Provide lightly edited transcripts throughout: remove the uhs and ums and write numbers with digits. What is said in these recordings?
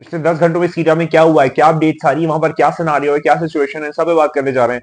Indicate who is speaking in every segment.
Speaker 1: पिछले 10 घंटों में सीरिया में क्या हुआ है, क्या अपडेट्स आ रही है, वहां पर क्या सिनारियो है, क्या सिचुएशन है, सब पे बात करने जा रहे हैं।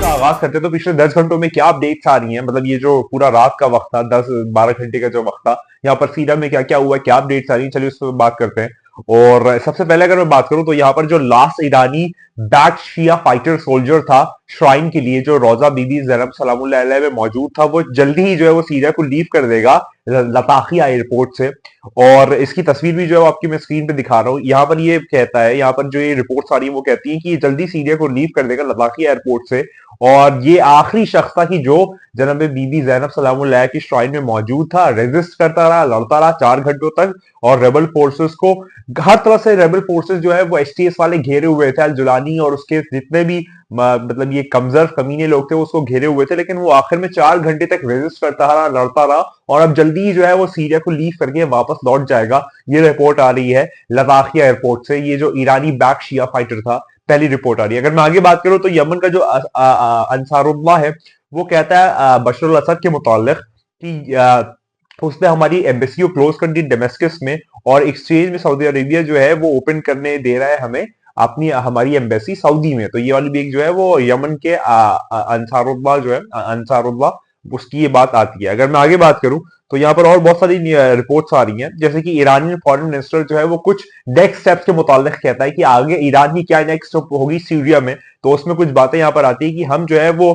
Speaker 1: का आगाज करते हैं। तो पिछले 10 घंटों में क्या अपडेट्स आ रही हैं, मतलब ये जो पूरा रात का वक्त था, 10-12 घंटे का जो वक्त था, यहाँ पर सीरिया में क्या क्या हुआ है, क्या अपडेट्स आ रही है, चलिए उस पर बात करते हैं। और सबसे पहले अगर मैं बात करूं तो यहाँ पर जो लास्ट ईरानी बैक शिया फाइटर सोल्जर था श्राइन के लिए, जो रोजा बीबी ज़ैनब सलामुल्लाह अलैहा में मौजूद था, वो जल्दी ही जो है वो सीरिया को लीव कर देगा लताकिया एयरपोर्ट से। और इसकी तस्वीर भी जो है आपकी मैं स्क्रीन पे दिखा रहा हूँ। यहाँ पर ये कहता है, यहाँ पर जो ये रिपोर्ट्स आ रही है वो कहती है कि ये जल्दी सीरिया को लीव कर देगा लताकिया एयरपोर्ट से। और ये आखिरी शख्स था कि जो जनाब बीबी ज़ैनब सलामुल्लाह अलैहा की श्राइन में मौजूद था, रेजिस्ट करता रहा, लड़ता रहा 4 घंटों तक। और रेबल फोर्सेस को हर तरह से, रेबल फोर्सेस जो है वो एसटीएस वाले घेरे हुए थे, अल जुलानी और उसके जितने भी मतलब ये कमजोर कमीने लोग थे उसको घेरे हुए थे, लेकिन वो आखिर में 4 घंटे तक रेजिस्ट करता रहा, लड़ता रहा। और अब जल्दी ही जो है वो सीरिया को लीव करके वापस लौट जाएगा। ये रिपोर्ट आ रही है लताकिया एयरपोर्ट से, ये जो ईरानी बैक शिया फाइटर था, पहली रिपोर्ट आ रही है। अगर मैं आगे बात करूं तो यमन का जो अंसारुल्लाह है वो कहता है बशर अल असद के मुतालिक कि उसने हमारी एम्बेसी को क्लोज कर दी डेमेस्कस में, और एक्सचेंज में सऊदी अरेबिया जो है वो ओपन करने दे रहा है हमें अपनी हमारी एम्बेसी सऊदी में। तो ये वाली भी एक जो है वो यमन के अंसारुल्लाह जो है अंसारुल्लाह, उसकी ये बात आती है। अगर मैं आगे बात करूं तो यहाँ पर और बहुत सारी रिपोर्ट्स आ रही हैं, जैसे कि ईरानी फॉरेन मिनिस्टर जो है वो कुछ नेक्स्ट स्टेप्स के मुतालिक कहता है कि आगे ईरान की क्या नेक्स्ट स्टेप होगी सीरिया में। तो उसमें कुछ बातें यहाँ पर आती है कि हम जो है वो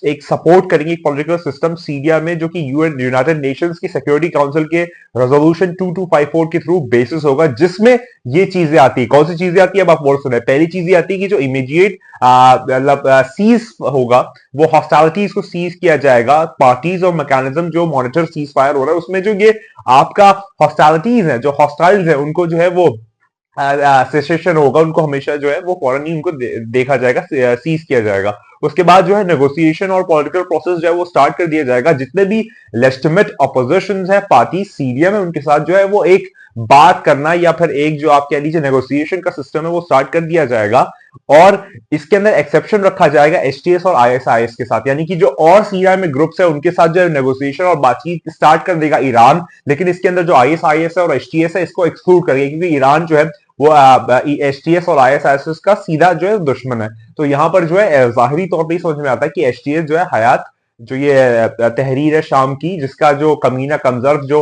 Speaker 1: एक सपोर्ट करेंगे एक पॉलिटिकल सिस्टम सीरिया में, जो कि यूएन यूनाइटेड नेशंस की सिक्योरिटी काउंसिल के रेजोल्यूशन 2254 के थ्रू बेसिस होगा, जिसमें ये चीजें आती है। कौन सी चीजें आती है अब आप बोल सुने। पहली चीज ये आती है कि जो इमीडिएट मतलब सीज होगा, वो हॉस्टालिटीज को सीज किया जाएगा। पार्टीज और मैकेनिज्म जो मॉनिटर सीज फायर हो रहा है उसमें जो ये आपका हॉस्टालिटीज है, जो हॉस्टाइल्स है, उनको जो है वो सेसेशन होगा, उनको हमेशा जो है वो फॉरन ही उनको देखा जाएगा, सीज किया जाएगा। उसके बाद जो है नेगोशिएशन और पॉलिटिकल प्रोसेस जो है वो स्टार्ट कर दिया जाएगा। जितने भी लेजिटिमेट अपोजिशन है पार्टी सीरिया में, उनके साथ जो है वो एक बात करना या फिर एक जो आप कह लीजिए नेगोशिएशन का सिस्टम है वो स्टार्ट कर दिया जाएगा। और इसके अंदर एक्सेप्शन रखा जाएगा एसटीएस और आईएसआईएस के साथ, यानी कि जो और सीरिया में ग्रुप्स है उनके साथ जो है नेगोशिएशन और बातचीत स्टार्ट कर देगा ईरान। लेकिन इसके अंदर जो आईएसआईएस है और एसटीएस है इसको एक्सक्लूड करेगा, क्योंकि ईरान जो है वो एसटीएस और आईएसआईएस का सीधा जो है दुश्मन है। तो यहां पर जो है जाहिरी तौर पर समझ में आता है कि एसटीएस जो है हयात, जो ये तहरीर है शाम की, जिसका जो कमीना कमजर्फ जो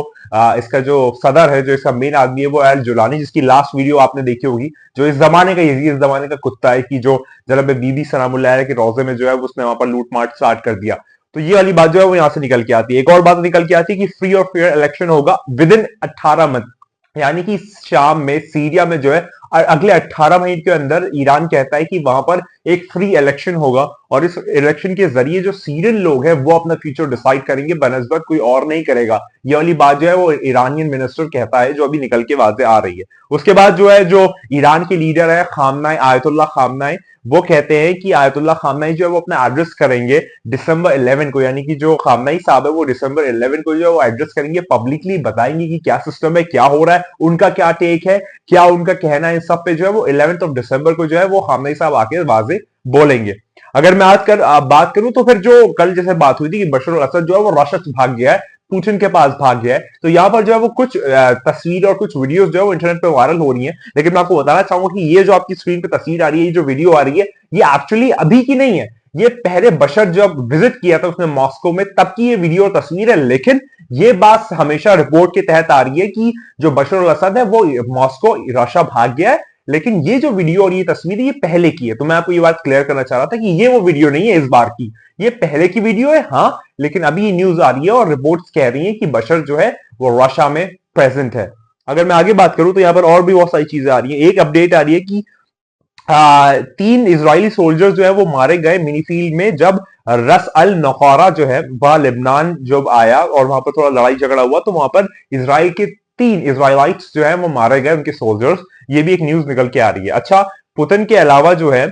Speaker 1: इसका जो सदर है, जो इसका मेन आदमी है वो अल जुलानी, जिसकी लास्ट वीडियो आपने देखी होगी, जो इस जमाने का यजीद इस जमाने का कुत्ता है कि जो जनाब बीबी सलामुल्लाह अलैहा के रोजे में जो है उसने वहां पर लूट मार स्टार्ट कर दिया। तो ये वाली बात जो है वो यहां से निकल के आती है। एक और बात निकल के आती है कि फ्री और फेयर इलेक्शन होगा विद इन 18 मंथ, यानी कि शाम में सीरिया में जो है अगले 18 महीने के अंदर ईरान कहता है कि वहां पर एक फ्री इलेक्शन होगा, और इस इलेक्शन के जरिए जो सीरियन लोग हैं वो अपना फ्यूचर डिसाइड करेंगे, बनस्बत कोई और नहीं करेगा। ये वाली बात जो है वो ईरानियन मिनिस्टर कहता है, जो अभी निकल के वाजे आ रही है। उसके बाद जो है जो ईरान के लीडर है खामनाई, आयतुल्लाह खामनाई, वो कहते हैं कि आयतुल्लाह खामनाई जो है वो अपना एड्रेस करेंगे दिसंबर 11 को, यानी कि जो खामनाई साहब है वो दिसंबर 11 को जो है वो एड्रेस करेंगे, पब्लिकली बताएंगे कि क्या सिस्टम है, क्या हो रहा है, उनका क्या टेक है, क्या उनका कहना है इन सब पे। जो है वो 11 दिसंबर को जो है वो खामनाई साहब आके वाजे बोलेंगे। अगर मैं आज बात करूं तो फिर जो कल जैसे बात हुई थी कि बशर अल असद जो है वो रशद भाग गया है, पुतिन के पास भाग गया है, तो यहां पर जो है वो कुछ तस्वीर और कुछ वीडियोस जो है वो इंटरनेट पे वायरल हो रही हैं। लेकिन मैं आपको बताना चाहूंगा कि ये जो आपकी स्क्रीन पे तस्वीर आ रही है, ये जो वीडियो आ रही है, ये एक्चुअली अभी की नहीं है। ये पहले बशर जब विजिट किया था उसने मॉस्को में, तब की ये वीडियो और तस्वीर है। लेकिन ये बात हमेशा रिपोर्ट के तहत आ रही है कि जो बशर अल असद है वो मॉस्को रशिया भाग गया है, लेकिन ये जो वीडियो और ये तस्वीर ये पहले की है। तो मैं आपको ये बात क्लियर करना चाह रहा था कि ये वो वीडियो नहीं है इस बार की, ये पहले की वीडियो है। हाँ, लेकिन अभी ये न्यूज आ रही है और रिपोर्ट्स कह रही हैं कि बशर जो है वो रशिया में प्रेजेंट है। अगर मैं आगे बात करूं तो यहाँ पर और भी बहुत सारी चीजें आ रही हैं। एक अपडेट आ रही है कि 3 इजरायली सोल्जर्स जो है वो मारे गए मिनी फील्ड में, जब रस अल नौकारा जो है वह लेबनान जब आया और वहां पर थोड़ा लड़ाई झगड़ा हुआ, तो वहां पर इसराइल के 3 इजराइलाइट्स जो है वो मारे गए, उनके सोल्जर्स। ये भी एक न्यूज निकल के आ रही है। अच्छा, पुतिन के अलावा जो है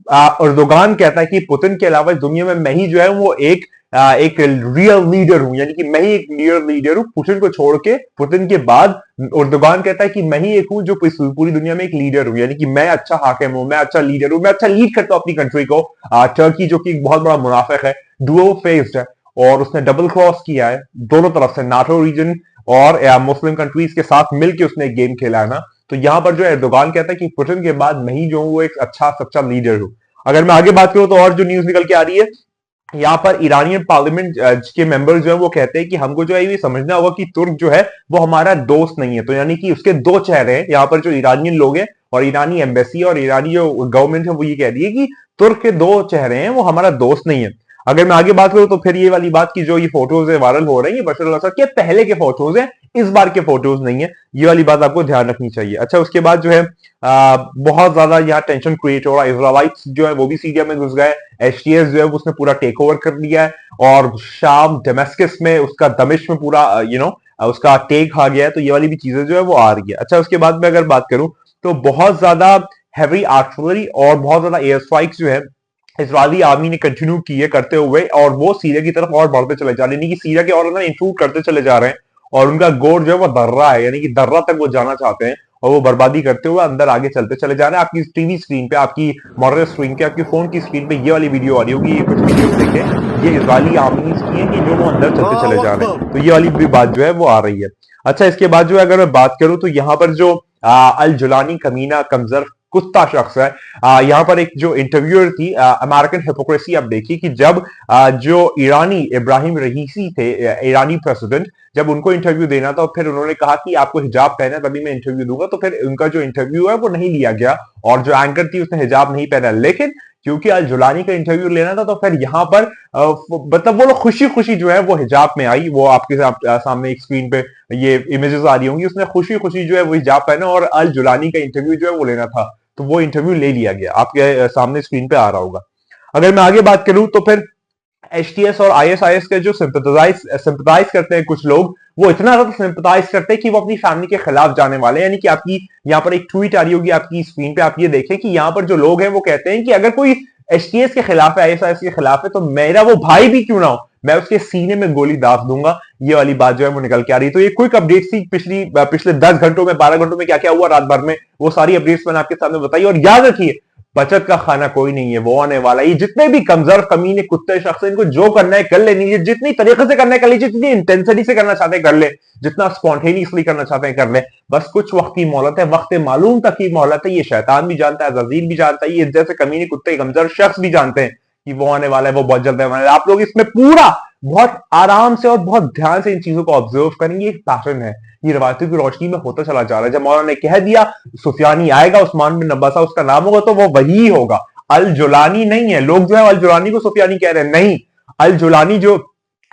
Speaker 1: अर्दोगान कहता है कि पुतिन के अलावा दुनिया में मैं ही जो है वो एक एक रियल लीडर हूं, यानी कि मैं ही एक रियल लीडर हूं पुतिन को छोड़ के। पुतिन के बाद एर्दोगान कहता है कि मैं ही एक हूं जो पूरी दुनिया में एक लीडर हूं, यानी कि मैं अच्छा हाकिम हूं, मैं अच्छा लीडर हूं, मैं अच्छा लीड करता हूं अपनी कंट्री को। टर्की जो कि एक बहुत बड़ा मुनाफिक है, डुओ फेस्ड है, और उसने डबल क्रॉस किया है दोनों तरफ से, नाटो रीजन और मुस्लिम कंट्रीज के साथ मिलकर उसने एक गेम खेला है ना। तो यहां पर जो एर्दोगान कहता है कि पुतिन के बाद मैं ही जो हूं वो एक अच्छा सच्चा लीडर हूं। अगर मैं आगे बात करूं तो और जो न्यूज निकल के आ रही है, यहाँ पर ईरानियन पार्लियामेंट के मेंबर्स जो है वो कहते हैं कि हमको जो है ये समझना होगा कि तुर्क जो है वो हमारा दोस्त नहीं है। तो यानी कि उसके दो चेहरे हैं यहाँ पर, जो ईरानियन लोग हैं और ईरानी एम्बेसी और ईरानी जो गवर्नमेंट है वो ये कह रही है कि तुर्क के दो चेहरे हैं, वो हमारा दोस्त नहीं है। अगर मैं आगे बात करूं तो फिर ये वाली बात की जो ये फोटोज है वायरल हो रही है बशर अल असद के पहले के फोटोज है, इस बार के फोटोज नहीं है, ये वाली बात आपको ध्यान रखनी चाहिए। अच्छा, उसके बाद जो है बहुत ज्यादा यहाँ टेंशन क्रिएट हो रहा है, इजराइलिट्स जो है वो भी सीरिया में घुस गए, एचटीएस जो है उसने पूरा टेक ओवर कर लिया है, और शाम डेमेस्कस में उसका, दमिश्क में पूरा उसका टेक आ गया है। तो ये वाली भी चीजें जो है वो आ रही है। अच्छा, उसके बाद में अगर बात करूं तो बहुत ज्यादा हैवी आर्टिलरी और बहुत ज्यादा एयर स्ट्राइक्स जो है इजरायली आर्मी ने कंटिन्यू किए करते हुए, और वो सीरिया की तरफ और बढ़ते चले जा रहे हैं, यानी कि सीरिया के और इंट्रूड करते चले जा रहे हैं, और उनका गोल जो है वो दर्रा है, यानी कि दर्रा तक वो जाना चाहते हैं, और वो बर्बादी करते हुए अंदर आगे चलते चले जा रहे हैं। आपकी टीवी स्क्रीन पे, आपकी मॉनिटर स्क्रीन पे, आपकी फोन की स्क्रीन पे ये वाली वीडियो आ रही होगी, ये कुछ वीडियो देखें, ये इजरायली आर्मी की है कि जो वो अंदर चलते चले जा रहे हैं। तो ये वाली भी बात जो है वो आ रही है। अच्छा, इसके बाद जो है अगर मैं बात करूं तो यहाँ पर जो अल जुलानी कमीना कमजर कुत्ता शख्स है, यहाँ पर एक जो इंटरव्यूअर थी, अमेरिकन हिपोक्रेसी आप देखिए कि जब जो ईरानी इब्राहिम रईसी थे, ईरानी प्रेसिडेंट, जब उनको इंटरव्यू देना था, फिर उन्होंने कहा कि आपको हिजाब पहना तभी मैं इंटरव्यू दूंगा, तो फिर उनका जो इंटरव्यू है वो नहीं लिया गया, और जो एंकर थी उसने हिजाब नहीं पहना। लेकिन क्योंकि अल जुलानी का इंटरव्यू लेना था, तो फिर यहाँ पर मतलब वो लोग खुशी खुशी जो है वो हिजाब में आई। वो आपके सामने एक स्क्रीन पे ये इमेजेस आ रही होंगी, उसने खुशी खुशी जो है वो हिजाब पहना और अल जुलानी का इंटरव्यू जो है वो लेना था, तो वो इंटरव्यू ले लिया गया, आपके सामने स्क्रीन पे आ रहा होगा। अगर मैं आगे बात करूं तो फिर एचटीएस और आईएसआईएस के जो सिंपथाइज करते हैं कुछ लोग, वो इतना ज्यादा सिंपथाइज करते हैं कि वो अपनी फैमिली के खिलाफ जाने वाले हैं। यानी कि आपकी यहाँ पर एक ट्वीट आ रही होगी आपकी स्क्रीन पे, आप ये देखें कि यहाँ पर जो लोग हैं वो कहते हैं कि अगर कोई एचटीएस के खिलाफ है, आईएसआईएस के खिलाफ है, तो मेरा वो भाई भी क्यों ना हो, मैं उसके सीने में गोली दाग दूंगा। ये वाली बात जो है वो निकल के आ रही है। तो ये क्विक अपडेट थी पिछले 10 घंटों में, 12 घंटों में क्या क्या हुआ रात भर में, वो सारी अपडेट्स मैंने आपके सामने बताई। और याद रखिए, बचत का खाना कोई नहीं है, वो आने वाला है। ये जितने भी कमजोर कमीने कुत्ते शख्स हैं, इनको जो करना है कर लेनी, जितनी तरीके से करना है कर लीजिए, जितनी इंटेंसिटी से करना चाहते हैं कर ले, जितना स्पॉन्टेनियसली करना चाहते हैं कर ले। बस कुछ वक्त की मोहलत है, वक्त मालूम तक की मोहलत है। ये शैतान भी जानता है, अज़ीज़ भी जानता है, ये जैसे कमीने कुत्ते कमजोर शख्स भी जानते हैं कि वो आने वाला है, वो बहुत जल्द आने वाला है। आप लोग इसमें पूरा बहुत आराम से और बहुत ध्यान से इन चीजों को ऑब्जर्व करेंगे। एक पैटर्न है, ये रवायतों की रोशनी में होता चला जा रहा है। जब मौलाना ने कह दिया सुफियानी आएगा, उस्मान बिन अब्बासा उसका नाम होगा, तो वो वही होगा, अल जुलानी नहीं है। लोग जो है अल जुलानी को सुफियानी कह रहे हैं, नहीं, अल जुलानी जो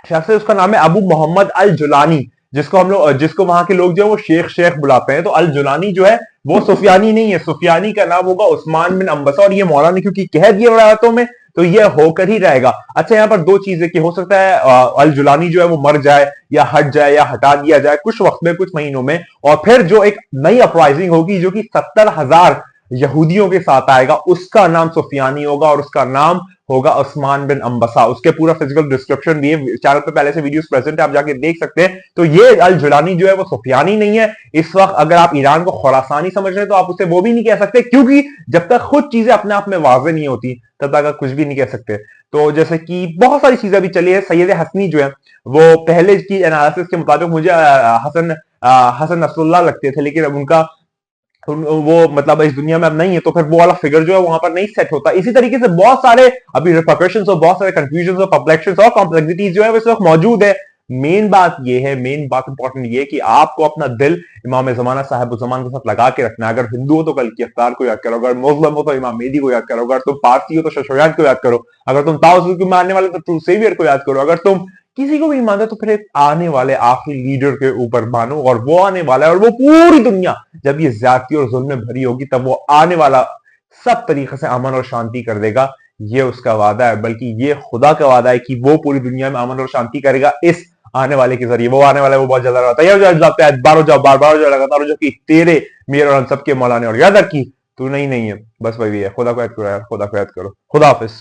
Speaker 1: शख्स है उसका नाम है अबू मोहम्मद अल जुलानी, जिसको वहां के लोग जो है वो शेख बुलाते हैं। तो अल जुलानी जो है वो सुफियानी नहीं है, सुफियानी का नाम होगा उस्मान बिन अब्बासा। और ये मौलाना क्योंकि कह दिए रवायतों में, तो ये होकर ही रहेगा। अच्छा, यहाँ पर दो चीजें कि हो सकता है अल जुलानी जो है वो मर जाए या हट जाए या हटा दिया जाए कुछ वक्त में, कुछ महीनों में, और फिर जो एक नई अपराइजिंग होगी जो कि 70,000 यहूदियों के साथ आएगा, उसका नाम सुफियानी होगा और उसका नाम होगा उस्मान बिन अब्बासा। उसके पूरा फिजिकल डिस्क्रिप्शन भी है, चैनल पे पहले से वीडियोस प्रेजेंट है, आप जाके देख सकते हैं। तो ये अल जुलानी जो है वो सुफियानी नहीं है। इस वक्त अगर आप ईरान को खुरासानी समझ रहे हैं तो आप उसे वो भी नहीं कह सकते, क्योंकि जब तक खुद चीजें अपने आप में वाज़ेह नहीं होती तब तक कुछ भी नहीं कह सकते। तो जैसे कि बहुत सारी चीजें भी चली है। सैयद हसनी जो है वो पहले की एनालिसिस के मुताबिक मुझे हसन नसरुल्लाह लगते थे, लेकिन अब उनका वो मतलब इस दुनिया में अब नहीं है, तो फिर वो वाला फिगर जो है वहां पर नहीं सेट होता। इसी तरीके से बहुत सारे अभी रिपरकशंस और बहुत सारे कंफ्यूजन और परप्लेक्शंस और कॉम्प्लेक्सिटीज जो है इस वक्त मौजूद है। मेन बात इंपॉर्टेंट ये है कि आपको अपना दिल इमाम ज़माना साहिब ज़मान के साथ लगा के रखना है। अगर हिंदू हो तो कल की अफ्तार को याद करो, अगर मुस्लिम हो तो इमाम मेहदी को याद करो, अगर तुम पारसी हो तो शशोयान को याद करो, अगर तुम ताउस को मानने वाले तो ट्रू सेवियर को याद करो, अगर तुम किसी को भी मानते तो फिर एक आने वाले आखिरी लीडर के ऊपर मानो, और वो आने वाला है, और वो पूरी दुनिया जब ये ज्यादती और जुल्म में भरी होगी तब वो आने वाला सब तरीके से अमन और शांति कर देगा। ये उसका वादा है, बल्कि ये खुदा का वादा है कि वो पूरी दुनिया में अमन और शांति करेगा इस आने वाले के जरिए। वो आने वाला है, वो बहुत ज्यादा रहता है। बार बार लगातार जो कि तेरे मेरे और हम सबके मौलाने, और याद रखी तू नहीं है, बस वही है। खुदा को याद करो यार, खुदा को याद करो। खुदा हाफिज।